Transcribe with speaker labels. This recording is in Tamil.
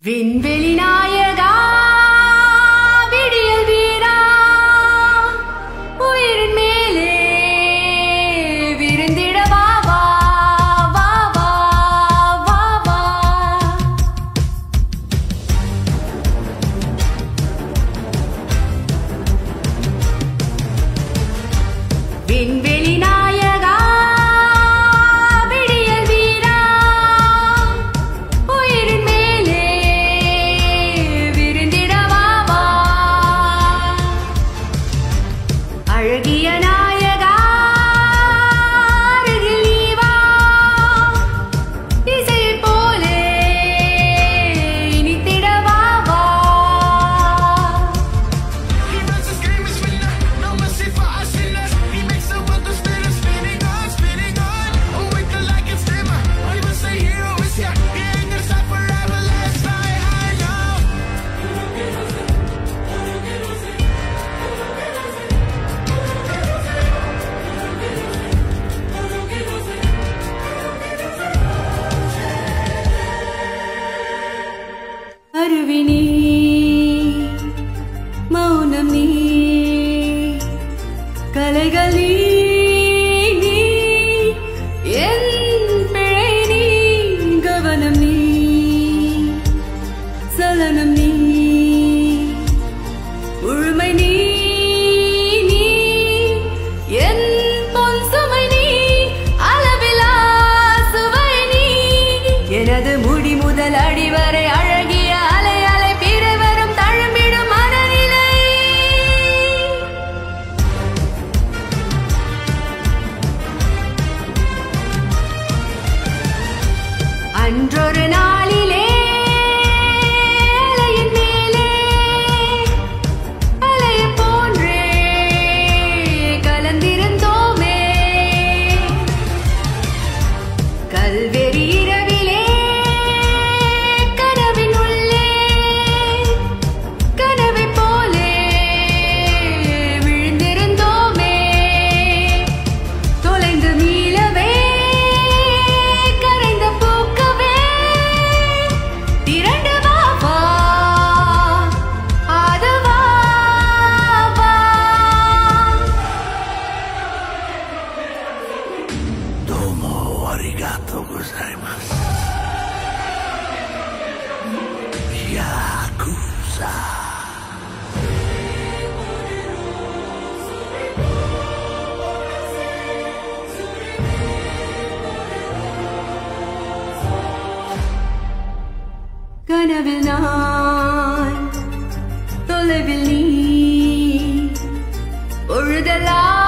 Speaker 1: விண்வெளி நாயகா விடியல் வீரா உயிரின் மேலே விருந்திட வா வா வா வா வா வா விண்வெளி நாயகா விடியல் வீரா உயிரின் மேலே விருந்திட வா வா அழகிய நாயகா அருகில் நீ வா இசையைப் போலே இனித்திட வா வா
Speaker 2: He runs his game is winner, no mercy for us sinners. He makes the world go spinning, spinning on, spinning on. Oh, wait till I can simmer. I will say hero is here. He ain't gonna stop forever. Let's fly high now.
Speaker 1: அருவி நீ மௌனம் நீ கலைகள் நீ நீ என் பிழை நீ கவனம் நீ சலனம் நீ முழுமை நீ நீ என் பொன் சுமை நீ அளவிலா சுவை நீ எனது முடி முதல் அடி வரை அழகிய அலை அலை பிறை வரும் தழும்பிடும் மனநிலை அன்றொரு நாளிலே அலையின் மேலே அலையைப் போன்றே கலந்திருந்தோமே கல்வெறி இரவிலே கனவின் உள்ளே கனவைப் போலே விழுந்திருந்தோமே தொலைந்து மீளவே கரைந்த பூக்கவே திரண்டு வா வா அது வா வா
Speaker 2: Domo arigato gozaimasu. Yakuza.
Speaker 1: கனவில் நான் தொலைவில் நீ பொழுதெல்லாம்